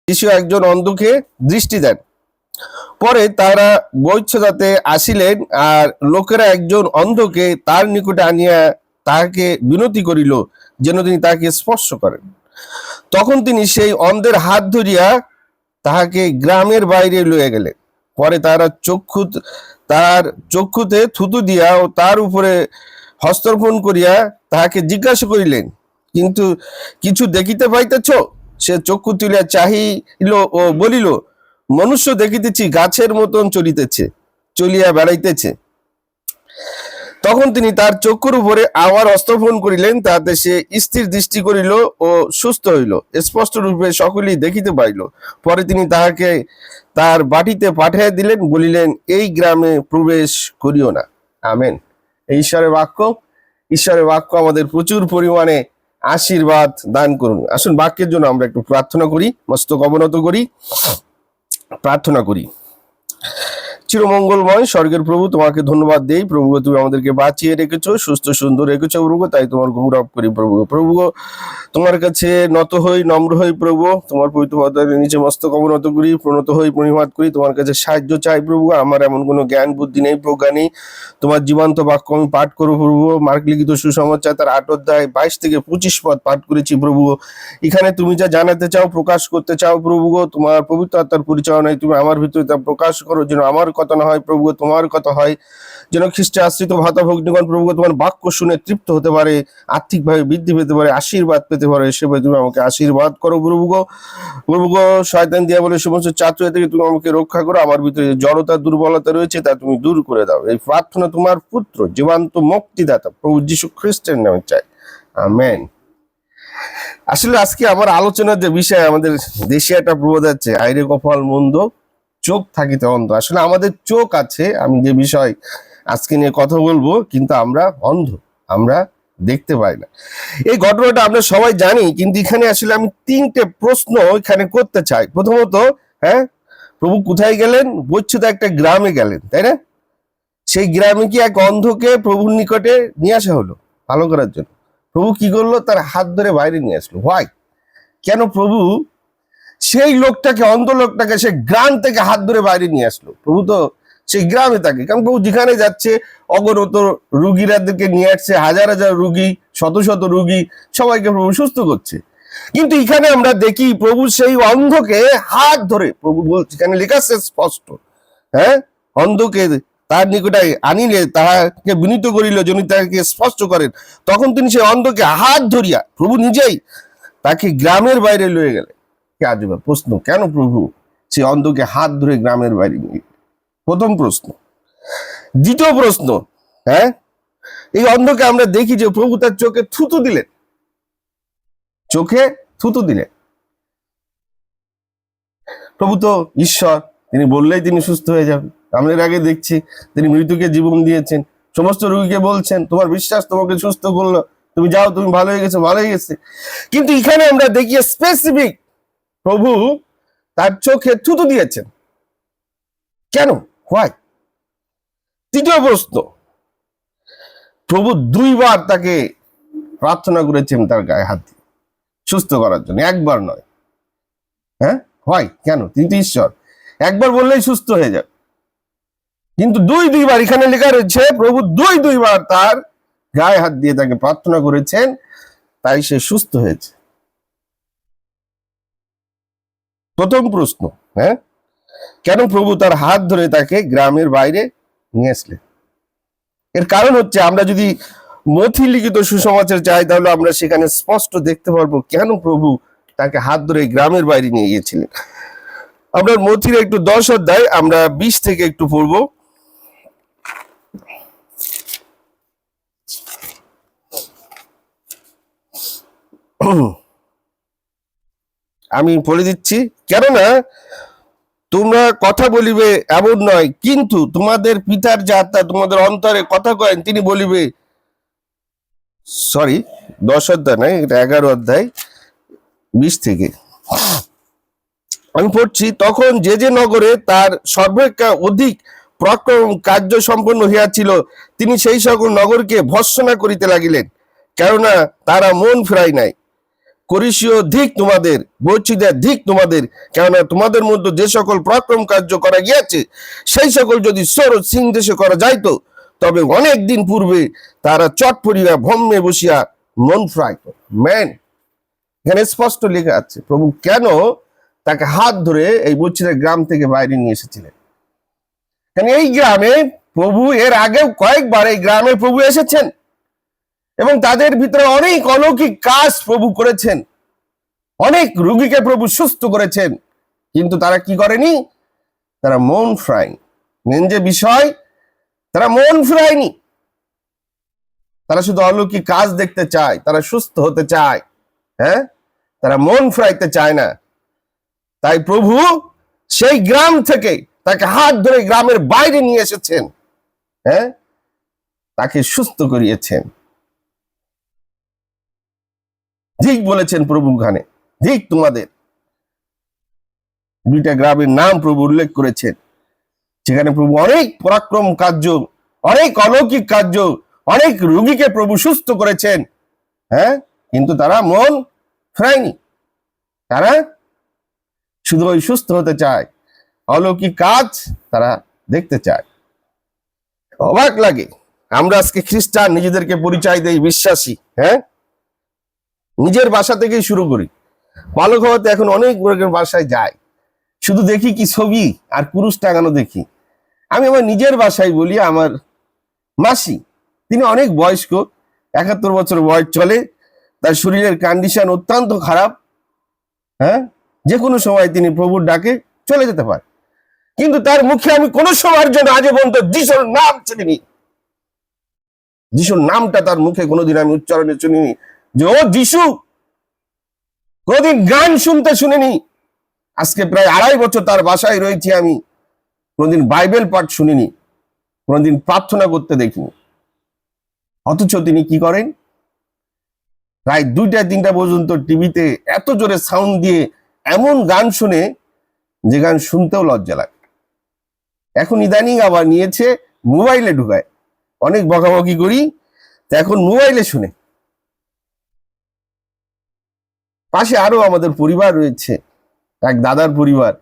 যিশু একজন অন্ধকে দৃষ্টি দেন। পরে তারা বৈঠকতে আসিলেন, আর লোকেরা একজন অন্ধকে তার নিকটে আনিয়া তাহাকে বিনতি করিল যেন তিনি তাকে স্পর্শ করেন। তখন তিনি সেই অন্ধের হাত ধরিয়া তাহাকে গ্রামের বাইরে লইয়া গেলেন। পরে তার চক্ষুতে থুতু দিয়া ও তার উপরে হস্তার্পণ করিয়া তাহাকে জিজ্ঞাসা করিলেন, কিন্তু কিছু দেখিতে পাইতেছ? সে চক্ষু তুলিয়া চাহিল ও বলিল, মনুষ্য দেখিতেছি গাছের মতন চলিয়া বেড়াইতেছে। তখন তিনি তার চক্ষুর উপরে আবার হস্তার্পণ করিলেন, তাহাতে সে স্থির দৃষ্টি করিল ও সুস্থ হইল, স্পষ্ট রূপে সকলেই দেখিতে পাইল। পরে তিনি তাহাকে তার বাটিতে পাঠাইয়া দিলেন, বলিলেন, এই গ্রামে প্রবেশ করিও না। আমেন। ঈশ্বরের বাক্য আমাদের প্রচুর পরিমাণে আশীর্বাদ দান করুন। আসুন বাক্যের জন্য আমরা একটু প্রার্থনা করি, মস্তক অবনত করি, প্রার্থনা করি। চিরমঙ্গলময় স্বর্গের প্রভু, তোমাকে ধন্যবাদ দেই প্রভু, তুমি আমাদেরকে বাঁচিয়ে রেখেছো, সুস্থ সুন্দর রেখেছো প্রভু, তাই তোমার গৌরব করি প্রভু। তোমার কাছে নত হই, নম্র হই প্রভু, তোমার পবিত্র পদের নিচে মস্তক অবনত করি, প্রণত হই, প্রণিপাত করি, তোমার কাছে সাহায্য চাই প্রভু। আমার এমন কোনো জ্ঞান বুদ্ধি নেই, প্রজ্ঞা নেই। তোমার জীবন্ত বাক্য আমি পাঠ করবো প্রভু। মার্ক লিখিত সুসমাচার তার 8 অধ্যায় 22 থেকে 25 পদ পাঠ করেছি প্রভু। এখানে তুমি যা জানাতে চাও, প্রকাশ করতে চাও প্রভু, তোমার পবিত্র আত্মার পরিচালনায় তুমি আমার ভিতরে তা প্রকাশ করো, যেন আমার কথা না হয় প্রভু, তোমার কথা হয়। যেন খ্রিস্টে আশ্রিত ভাতা ভগ্নীগণ প্রভু তোমার বাক্য শুনে তৃপ্ত হতে পারে, আর্থিকভাবে বৃদ্ধি পেতে পারে, আশীর্বাদ পেতে পারে, সেভাবে তুমি আমাকে আশীর্বাদ করো প্রভু। শয়তান দিয়া বলে সমস্ত চাতুরি থেকে তুমি আমাকে রক্ষা করো। আমার ভিতরে জড়তা দুর্বলতা রয়েছে, তা তুমি দূর করে দাও। এই প্রার্থনা তোমার পুত্র জীবন্ত মুক্তিদাতা প্রভু যীশু খ্রিস্টের নামে চাই, আমেন। আসলে আজকে আমার আলোচনার যে বিষয়, আমাদের দেশে একটা প্রবাদ আছে, আইরে কপাল মন্দ চোখ থাকিতে অন্ধ। আসলে আমাদের চোখ আছে, আমি যে বিষয় আজকে নিয়ে কথা বলবো, কিন্তু আমরা অন্ধ, আমরা দেখতে পাই না। এই ঘটনাটা আমরা সবাই জানি, কিন্তু এখানে আসলে আমি 3টে প্রশ্ন এখানে করতে চাই। প্রথমত, প্রভু কোথায় গেলেন? বলছো তো একটা গ্রামে গেলেন, তাই না? সেই গ্রামে কি এক অন্ধকে প্রভুর নিকটে নিয়ে আসা হলো ভালো করার জন্য? প্রভু কি করলো? তার হাত ধরে বাইরে নিয়ে আসলো। হোয়াই? কেন প্রভু সেই লোকটাকে, অন্ধ লোকটাকে সে গ্রাম থেকে হাত ধরে বাইরে নিয়ে আসলো? প্রভু তো সেই গ্রামে থাকে, কারণ প্রভু যেখানে যাচ্ছে অগণিত রুগীরাদেরকে নিয়ে আসছে, হাজার হাজার রুগী, শত শত রুগী, সবাইকে প্রভু সুস্থ করছে। কিন্তু এখানে আমরা দেখি প্রভু সেই অন্ধকে হাত ধরে, প্রভু বলছে, এখানে লেখা আছে স্পষ্ট, অন্ধকে তার নিকটে আনিলে তাহাকে বিনীত করিল যেন তাকে স্পষ্ট করেন। তখন তিনি সেই অন্ধকে হাত ধরিয়া প্রভু নিজেই তাকে গ্রামের বাইরে লয়ে গেলেন। কে আজবে প্রশ্ন, কেন প্রভু সে অন্ধকে হাত ধরে গ্রামের বাইরে নিয়ে? প্রথম প্রশ্ন। দ্বিতীয় প্রশ্ন, এই অন্ধকে আমরা দেখি যে প্রভু তার চোখে থুতু দিলেন, প্রভু তো ঈশ্বর, তিনি বললেই তিনি সুস্থ হয়ে যাবে। আমরা এর আগে দেখছি তিনি মৃত্যুকে জীবন দিয়েছেন, সমস্ত রোগীকে বলছেন তোমার বিশ্বাস তোমাকে সুস্থ করলো, তুমি যাও, তুমি ভালো হয়ে গেছে। কিন্তু এখানে আমরা দেখি স্পেসিফিক প্রভু তার চোখে থুতু দিয়েছেন। কেন? হোয়াই? তৃতীয় প্রশ্ন, প্রভু 2 বার তাকে প্রার্থনা করেছেন তার গায়ে হাত দিয়ে সুস্থ করার জন্য, একবার নয়। হয় কেন? তিনি তো ঈশ্বর, একবার বললেই সুস্থ হয়ে যাবে। কিন্তু 2 বার এখানে লেখা রয়েছে, প্রভু 2 বার তার গায়ে হাত দিয়ে তাকে প্রার্থনা করেছেন, তাই সে সুস্থ হয়েছে। প্রথম প্রশ্ন, কেন প্রভু তার হাত ধরে তাকে গ্রামের বাইরে নিয়ে আসলেন? এর কারণ হচ্ছে, আমরা যদি মথি লিখিত সুসমাচার চাই, তাহলে আমরা সেখানে স্পষ্ট দেখতে পারবো কেন প্রভু তাকে হাত ধরে গ্রামের বাইরে নিয়ে গিয়েছিলেন। আমরা মথির একটু 10 অধ্যায় আমরা 20 থেকে একটু পড়বো। আমি পড়ে দিচ্ছি, কেননা তোমরা কথা বলিবে এমন নয়, কিন্তু তোমাদের পিতার যে আত্মা তোমাদের অন্তরে কথা কয়েন তিনি বলিবে। 10 অধ্যায় নয়, এটা 11 অধ্যায় 20 থেকে আমি পড়ছি। তখন যে নগরে তার সর্বাপেক্ষা অধিক পরাক্রম কার্য সম্পন্ন হইয়াছিল, তিনি সেই সকল নগরকে ভর্ৎসনা করিতে লাগিলেন, কেননা তারা মন ফেরাই নাই। কোরিশীয় ধিক তোমাদের, বর্চিদের ধিক তোমাদের, কেননা তোমাদের মধ্যে যে সকল পরাক্রম কার্য করা গিয়াছে সেই সকল যদি সোর সিং দেশে করা যাইতো, তবে অনেক দিন পূর্বে তারা চট পড়িয়া ভম্মে বসিয়া মন ফ্রাই। ম্যান, এখানে স্পষ্ট লেখা আছে প্রভু কেন তাকে হাত ধরে এই বর্চিদের গ্রাম থেকে বাইরে নিয়ে এসেছিলেন। কারণ এই গ্রামে প্রভু এর আগেও কয়েকবার এই গ্রামে প্রভু এসেছেন এবং তাদের ভিতরে অনেক অলৌকিক কাজ প্রভু করেছেন, অনেক রোগীকে প্রভু সুস্থ করেছেন, কিন্তু তারা কি করেনি? তারা মন ফ্রায়নি। মেন যে বিষয়, তারা মন ফ্রায়নি। তারা শুধু অলৌকিক কাজ দেখতে চায়, তারা সুস্থ হতে চায়, হ্যাঁ, তারা মন ফ্রাইতে চায় না। তাই প্রভু সেই গ্রাম থেকে তাকে হাত ধরে গ্রামের বাইরে নিয়ে এসেছেন, হ্যাঁ, তাকে সুস্থ করিয়েছেন। ঠিক বলেছেন প্রভু, খানে ঠিক তোমাদের। দুইটা গ্রামের নাম প্রভু উল্লেখ করেছেন, সেখানে প্রভু অনেক পরাক্রম কার্য, অনেক অলৌকিক কার্য, অনেক রোগীকে প্রভু সুস্থ করেছেন, হ্যাঁ, কিন্তু তারা মন ফেরায়নি। তারা শুধু ওই সুস্থ হতে চায়, অলৌকিক কাজ তারা দেখতে চায়। অবাক লাগে, আমরা আজকে খ্রিস্টান, নিজেদেরকে পরিচয় দেই বিশ্বাসী, হ্যাঁ, নিজের বাসা থেকেই শুরু করি। বালক হওয়াতে এখন অনেক বাসায় যায়, শুধু দেখি কি ছবি আর পুরুষ টাঙানো দেখি। আমি আমার নিজের বাসায় বলি, আমার মাসি, তিনি অনেক বয়স্ক, 71 বছর বয়স চলে, তার শরীরের কন্ডিশন অত্যন্ত খারাপ, হ্যাঁ, যে কোনো সময় তিনি প্রভুর ডাকে চলে যেতে পারে, কিন্তু তার মুখে আমি কোনো সময়ের জন্য আজও পর্যন্ত যিশুর নাম শুনিনি। যিশুর নামটা তার মুখে কোনোদিন আমি উচ্চারণে শুনিনি যে ও যিশু। কোনোদিন গান শুনতে শুনিনি। আজকে প্রায় 2.5 বছর তার বাসায় রয়েছি আমি, কোনোদিন বাইবেল পাঠ শুনিনি, কোনোদিন প্রার্থনা করতে দেখিনি। অথচ তিনি কি করেন? প্রায় 2টা-3টা পর্যন্ত টিভিতে এত জোরে সাউন্ড দিয়ে এমন গান শুনে যে গান শুনতেও লজ্জা লাগে। এখন ইদানিং আবার নিয়েছে মোবাইলে ঢুকায়, অনেক বকাবকি করি, তা এখন মোবাইলে শুনে। পাশে আরো আমাদের পরিবার রয়েছে, এক দাদার পরিবার,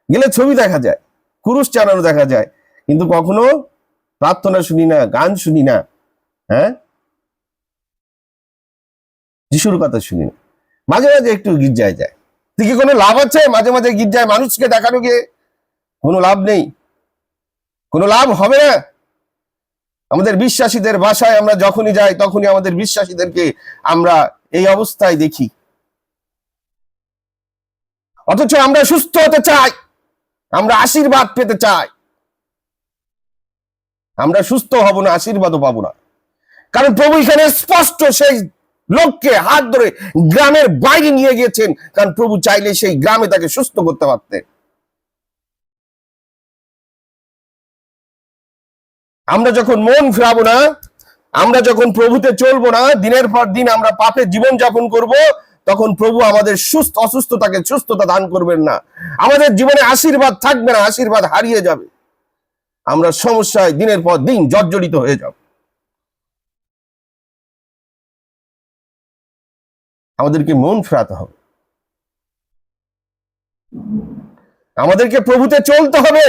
গেলে ছবি দেখা যায়, কুরুশ চালানো দেখা যায়, কিন্তু কখনো প্রার্থনা শুনি না, গান শুনি না, হ্যাঁ, যিশুর কথা শুনি না। মাঝে মাঝে একটু গির্জায় যায়, কি কোনো লাভ আছে? মাঝে মাঝে গির্জায় মানুষকে দেখানো গিয়ে কোনো লাভ নেই, কোনো লাভ হবে না। আমাদের বিশ্বাসীদের বাসায় আমরা যখনই যাই তখনই আমাদের বিশ্বাসীদেরকে আমরা এই অবস্থায় দেখি, অথচ আমরা সুস্থ হতে চাই, আমরা আশীর্বাদ পেতে চাই। আমরা সুস্থ হব না, আশীর্বাদও পাবো না, কারণ প্রভু এখানে স্পষ্ট সেই লোককে হাত ধরে গ্রামের বাইরে নিয়ে গিয়েছেন, কারণ প্রভু চাইলে সেই গ্রামে তাকে সুস্থ করতে পারতেন। আমরা যখন মন ফেরাবো না, আমরা যখন প্রভুতে চলবো না, দিনের পর দিন আমরা পাপে জীবন যাপন করব, তখন প্রভু আমাদের অসুস্থতাকে সুস্থতা দান করবেন না, আমাদের জীবনে আশীর্বাদ থাকবে না, আশীর্বাদ হারিয়ে যাবে, আমরা সমস্যায় দিনের পর দিন জর্জরিত হয়ে যাব। আমাদেরকে মন ফেরাতে হবে, আমাদেরকে প্রভুতে চলতে হবে,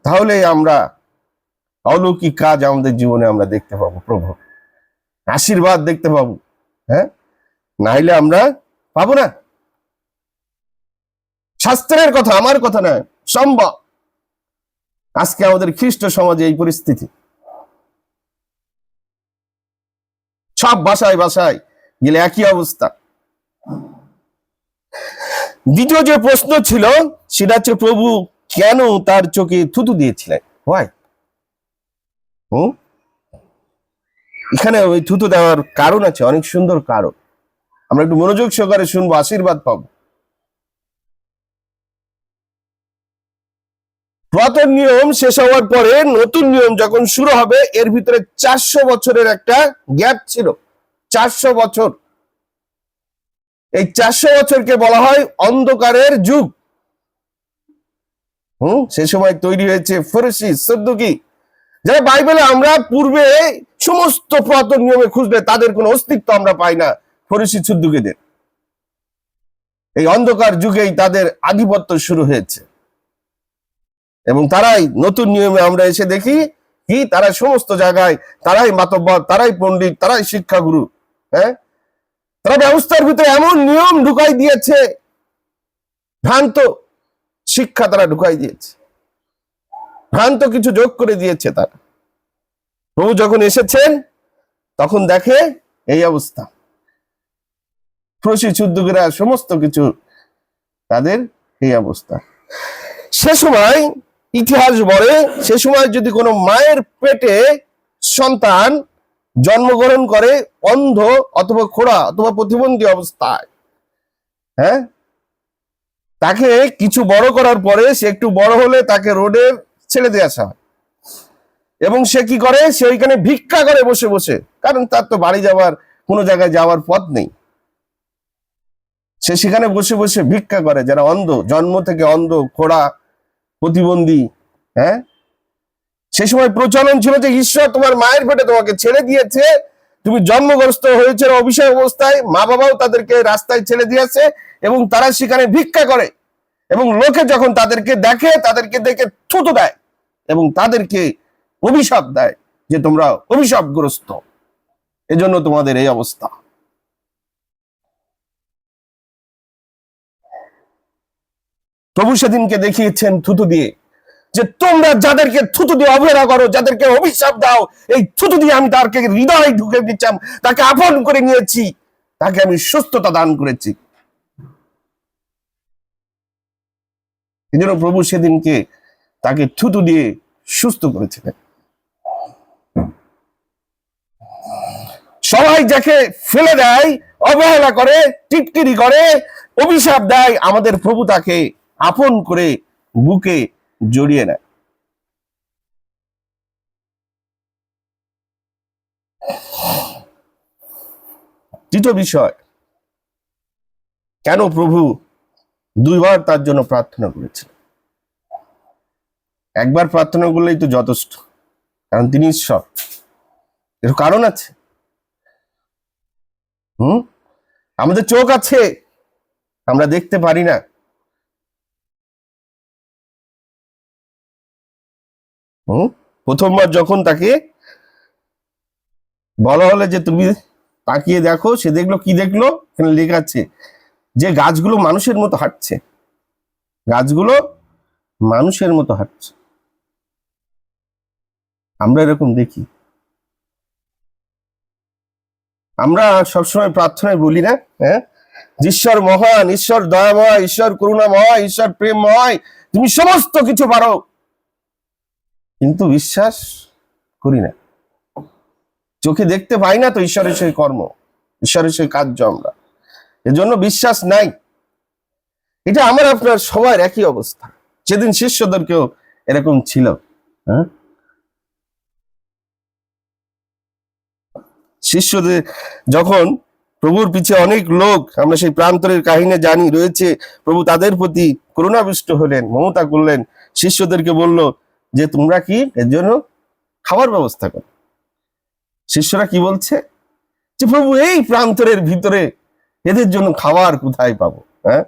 তাহলে আমরা অলৌকিক কাজ আমাদের জীবনে আমরা দেখতে পাবো, প্রভু আশীর্বাদ দেখতে পাবো, হ্যাঁ, নাইলে আমরা পাবো না। শাস্ত্রের কথা, আমার কথা নয়, সম্ভব। আজকে আমাদের খ্রিস্ট সমাজে এই পরিস্থিতি, সব বাসায় বাসায় গেলে একই অবস্থা। দ্বিতীয় যে প্রশ্ন ছিল সেটা হচ্ছে, প্রভু কেন তার চোখে থুতু দিয়েছিলেন? হয় এখানে ওই থুতু দেওয়ার কারণ আছে, অনেক সুন্দর কারণ, আমরা একটু মনোযোগ সহকারে শুনবো, আশীর্বাদ পাবো। পুরাতন নিয়ম শেষ হওয়ার পরে নতুন নিয়ম যখন শুরু হবে, এর ভিতরে 400 বছরের একটা গ্যাপ ছিল। 400 বছর, এই 400 বছরকে বলা হয় অন্ধকারের যুগ। সে সময় তৈরি হয়েছে ফরিসি, সদ্দুকি, যারা বাইবেলে আমরা পূর্বে সমস্ত পুরাতন নিয়মে খুঁজলে তাদের কোনো অস্তিত্ব আমরা পাই না। ফরিসি সদ্দুকীদের এই অন্ধকার যুগেই তাদের আধিপত্য শুরু হয়েছে, এবং তারাই নতুন নিয়মে আমরা এসে দেখি কি তারা সমস্ত জায়গায় তারাই মাতব্বর, তারাই পণ্ডিত, তারাই শিক্ষাগুরু। হ্যাঁ, তারা ব্যবস্থার ভিতরে এমন নিয়ম ঢুকাই দিয়েছে, ভ্রান্ত শিক্ষা তারা ঢুকাই দিয়েছে, ভ্রান্ত কিছু যোগ করে দিয়েছে তারা। প্রভু যখন এসেছেন তখন দেখে এই অবস্থা, ফরিসি সদ্দুকীরা সমস্ত কিছু তাদের এই অবস্থা। সে সময় ইতিহাস বলে, সে সময় যদি কোনো মায়ের পেটে সন্তান জন্মগ্রহণ করে অন্ধ অথবা খোড়া অথবা প্রতিবন্ধী অবস্থায়, হ্যাঁ, তাকে কিছু বড় করার পরে সে একটু বড় হলে তাকে রোডে ছেড়ে দিয়ে আসা হয়, এবং সে কি করে, সে ওইখানে ভিক্ষা করে বসে বসে, কারণ তার তো বাড়ি যাওয়ার কোনো জায়গায় যাওয়ার পথ নেই। সে সেখানে বসে বসে ভিক্ষা করে, যারা অন্ধ, জন্ম থেকে অন্ধ, খোড়া, প্রতিবন্ধী। হ্যাঁ, সে সময় প্রচলন ছিল যে ঈশ্বর তোমার মায়ের পেটে তোমাকে ছেড়ে দিয়েছে, তুমি জন্মগ্রস্ত হয়েছে অভিষেক অবস্থায়, মা বাবাও তাদেরকে রাস্তায় ছেড়ে দিয়েছে, এবং তারা সেখানে ভিক্ষা করে, এবং লোকে যখন তাদেরকে দেখে তাদেরকে দেখে থুতু দেয় এবং তাদেরকে অভিশাপ দেয় যে তোমরা অভিশাপগ্রস্ত, এজন্য তোমাদের এই অবস্থা। প্রভু সেদিনকে দেখিয়েছেন থুতু দিয়ে যে তোমরা যাদেরকে থুতু দিয়ে অবহেলা করো, যাদেরকে অভিশাপ দাও, এই থুতু দিয়ে আমি তাকে হৃদয় ঢুকে দিচ্ছিলাম, তাকে আপন করে নিয়েছি, তাকে আমি সুস্থতা দান করেছি। এই জন্য প্রভু সেদিনকে তাকে থুতু দিয়ে সুস্থ করেছিলেন। সবাই যাকে ফেলে দেয়, অবহেলা করে, টিটকিরি করে, অভিশাপ দেয়, আমাদের প্রভু তাকে আপন করে বুকে জড়িয়ে নেয়। তৃতীয় বিষয়, কেন প্রভু দুইবার তার জন্য প্রার্থনা করেছেন? একবার প্রার্থনা করলেই তো যথেষ্ট, কারণ তিনি ঈশ্বর। এর কারণ আছে। আমাদের চোখ আছে, আমরা দেখতে পারি না। প্রথমবার যখন তাকে বলা হলো যে তুমি তাকিয়ে দেখো, সে দেখলো, কি দেখলো? এখানে লেখা আছে যে গাছগুলো মানুষের মতো হাঁটছে, গাছগুলো মানুষের মতো হাঁটছে। আমরা এরকম দেখি। আমরা সবসময় প্রার্থনায় বলি না, হ্যাঁ, ঈশ্বর মহান, ঈশ্বর দয়াময়, ঈশ্বর করুণাময়, ঈশ্বর প্রেমময়, তুমি সমস্ত কিছু পারো, কিন্তু বিশ্বাস করি না। চোখে দেখতে পাই না তো ঈশ্বরের সেই কর্ম, ঈশ্বরের সেই কার্য, আমরা এজন্য বিশ্বাস নাই। এটা আমার আপনার সবার একই অবস্থা। সেদিন শিষ্যদেরকেও এরকম ছিল। হ্যাঁ, শিষ্যদের যখন প্রভুর পিছে অনেক লোক, আমরা সেই প্রান্তরের কাহিনী জানি রয়েছে, প্রভু তাদের প্রতি করুণাবিষ্ট হলেন, মমতা করলেন, শিষ্যদেরকে বলল যে তোমরা কি এর জন্য খাবার ব্যবস্থা করো। শিষ্যরা কি বলছে যে প্রভু এই প্রান্তরের ভিতরে এদের জন্য খাবার কোথায় পাবো? হ্যাঁ,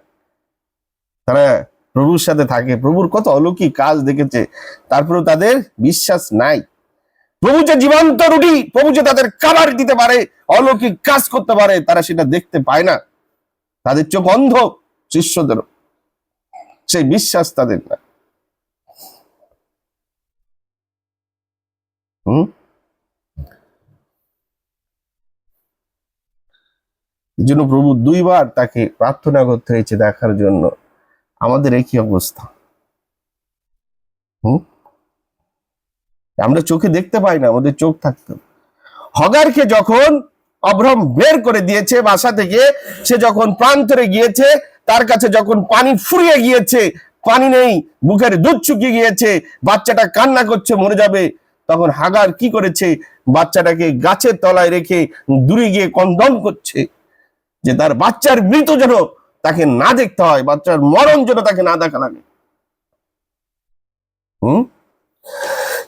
তারা প্রভুর সাথে থাকে, প্রভুর কত অলৌকিক কাজ দেখেছে, তারপরেও তাদের বিশ্বাস নাই। প্রভু যে জীবন্ত রুটি, প্রভু যে তাদের খাবার দিতে পারে, অলৌকিক কাজ করতে পারে, তারা সেটা দেখতে পায় না। তাদের চোখ অন্ধ, শিষ্যদেরও সেই বিশ্বাস তাদের না। এই জন্য প্রভু দুইবার তাকে প্রার্থনা করতে হয়েছে দেখার জন্য আমাদের একই অবস্থা। আমরা চোখে দেখতে পাই না, আমাদের চোখ থাকতো। হগারকে যখন অব্রাহাম বের করে দিয়েছে বাসা থেকে, সে যখন প্রান্তরে গিয়েছে, তার কাছে যখন পানি ফুরিয়ে গিয়েছে, পানি নেই, বুকের দুধ শুকিয়ে গিয়েছে, বাচ্চাটা কান্না করছে মরে যাবে, তখন হাগার কি করেছে? বাচ্চাটাকে গাছের তলায় রেখে দূরে গিয়ে কন্দন করছে যে তার বাচ্চার মৃত যেন তাকে না দেখতে হয়, বাচ্চার মরণ যেন তাকে না দেখা লাগে।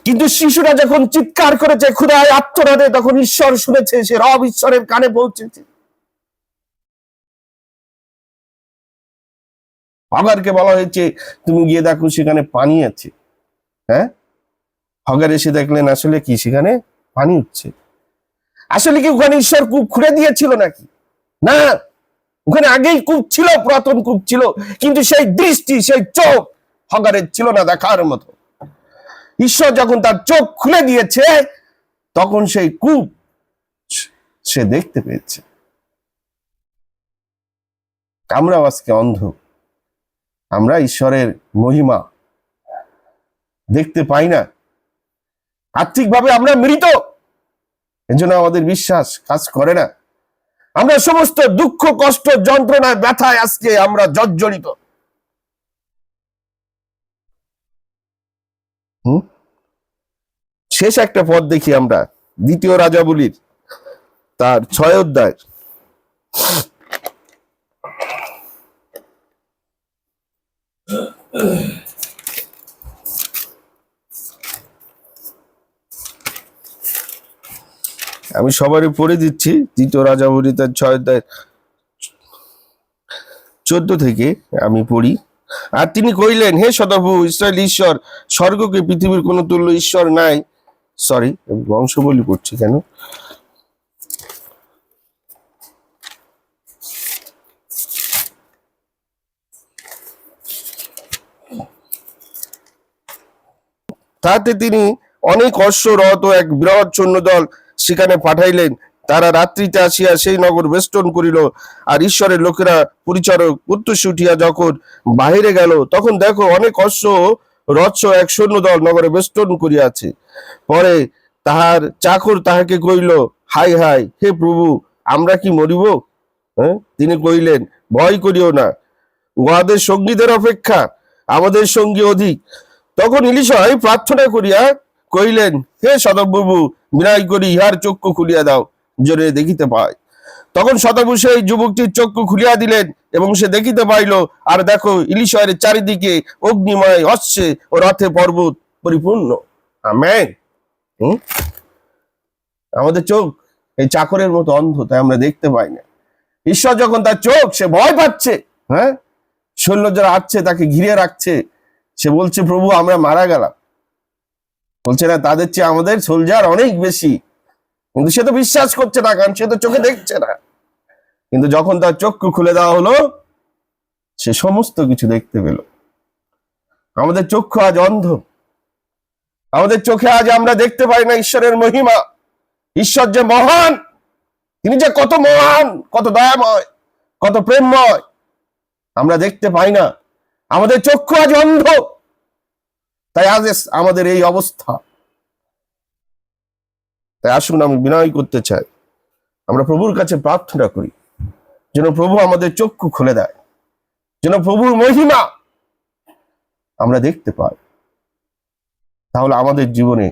কিন্তু শিশুরা যখন চিৎকার করেছে ক্ষুধায় আত্মনাদে, তখন ঈশ্বর শুনেছে, সে রব ঈশ্বরের কানে পৌঁছেছে। হগারকে বলা হয়েছে তুমি গিয়ে দেখো সেখানে পানি আছে। হ্যাঁ, হগার এসে দেখলেন আসলে কি সেখানে পানি উঠছে। আসলে কি ওখানে ঈশ্বর কূপ খুঁড়ে দিয়েছিল নাকি? না, ওখানে আগেই কূপ ছিল, পুরাতন কূপ ছিল, কিন্তু সেই দৃষ্টি, সেই চোখ হগারের ছিল না দেখার মতো। ঈশ্বর যখন তার চোখ খুলে দিয়েছে, তখন সেই কূপ সে দেখতে পেয়েছে। আমরাও আজকে অন্ধ, আমরা ঈশ্বরের মহিমা দেখতে পাই না, আর্থিকভাবে আমরা মৃত, এজন্য আমাদের বিশ্বাস কাজ করে না। আমরা সমস্ত দুঃখ, কষ্ট, যন্ত্রণায়, ব্যথায় আজকে আমরা জর্জরিত। শেষ একটা পদ দেখি আমরা, দ্বিতীয় রাজাবলীর তার 6 অধ্যায়। আমি সবারই পড়ে দিচ্ছি, দ্বিতীয় রাজাবলী তার 6 অধ্যায় 14 থেকে আমি পড়ি। আর তিনি কইলেন, হে সদাপ্রভু ইসরায়েল ঈশ্বর, স্বর্গকে পৃথিবীর কোন তুল্য ঈশ্বর নাই। সরি, বংশ বলি পড়ছি কেন? তাতে তিনি অনেক অশ্ব, রথ ও এক বৃহৎ সৈন্যদল সেখানে পাঠাইলেন। তারা রাত্রিতে আসিয়া সেই নগর বেষ্টন করিল। আর ঈশ্বরের লোকেরা পরিচারক প্রত্যুষে উঠিয়া যখন বাহিরে গেল, তখন দেখো অনেক অশ্ব, রথ এক সৈন্যদল নগরে বেষ্টন করিয়াছে। পরে তাহার চাকর তাহাকে কইল, হাই হাই, হে প্রভু, আমরা কি মরিব? হ্যাঁ, তিনি কইলেন, ভয় করিও না, উহাদের সঙ্গীদের অপেক্ষা আমাদের সঙ্গী অধিক। তখন ইলিশাই প্রার্থনা করিয়া কইলেন, হে সদাপ্রভু, বিনয় করি ইহার চক্ষু খুলিয়া দাও, জোরে দেখিতে পায়। তখন সদাপ্রভু সেই যুবকটির চক্ষু খুলিয়া দিলেন, এবং সে দেখিতে পাইল। আর দেখো, ইলিশায়ের চারিদিকে অগ্নিময় অশ্বে ও রথে পর্বত পরিপূর্ণ। আমেন। আমাদের চোখ এই চাকরের মতো অন্ধ, তাই আমরা দেখতে পাই না। ঈশ্বর যখন তার চোখ, সে ভয় পাচ্ছে। হ্যাঁ, সৈন্য যারা আসছে তাকে ঘিরে রাখছে, সে বলছে, প্রভু আমরা মারা গেলাম। বলছে না, তাদের চেয়ে আমাদের সোলজার অনেক বেশি। কিন্তু সে তো বিশ্বাস করছে না, কারণ সে তো চোখে দেখছে না। কিন্তু যখন তার চক্ষু খুলে দেওয়া হলো, সে সমস্ত কিছু দেখতে পেল। আমাদের চক্ষু আজ অন্ধ, আমাদের চোখে আজ আমরা দেখতে পাই না ঈশ্বরের মহিমা। ঈশ্বর যে মহান, তিনি যে কত মহান, কত দয়াময়, কত প্রেমময়, আমরা দেখতে পাই না। আমাদের চক্ষু আজ অন্ধ, তাই আজ আমাদের এই অবস্থা। তাই আসুন, আমি বিনয় করতে চাই, আমরা প্রভুর কাছে প্রার্থনা করি যেন প্রভু আমাদের চক্ষু খুলে দেয়, যেন প্রভুর মহিমা আমরা দেখতে পাই। তাহলে আমাদের জীবনে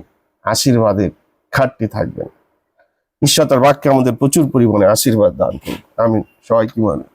আশীর্বাদের ঘাটতি থাকবে না। ঈশ্বর তার বাক্যে আমাদের প্রচুর পরিমাণে আশীর্বাদ দান করুন। আমি সবাই কি মানে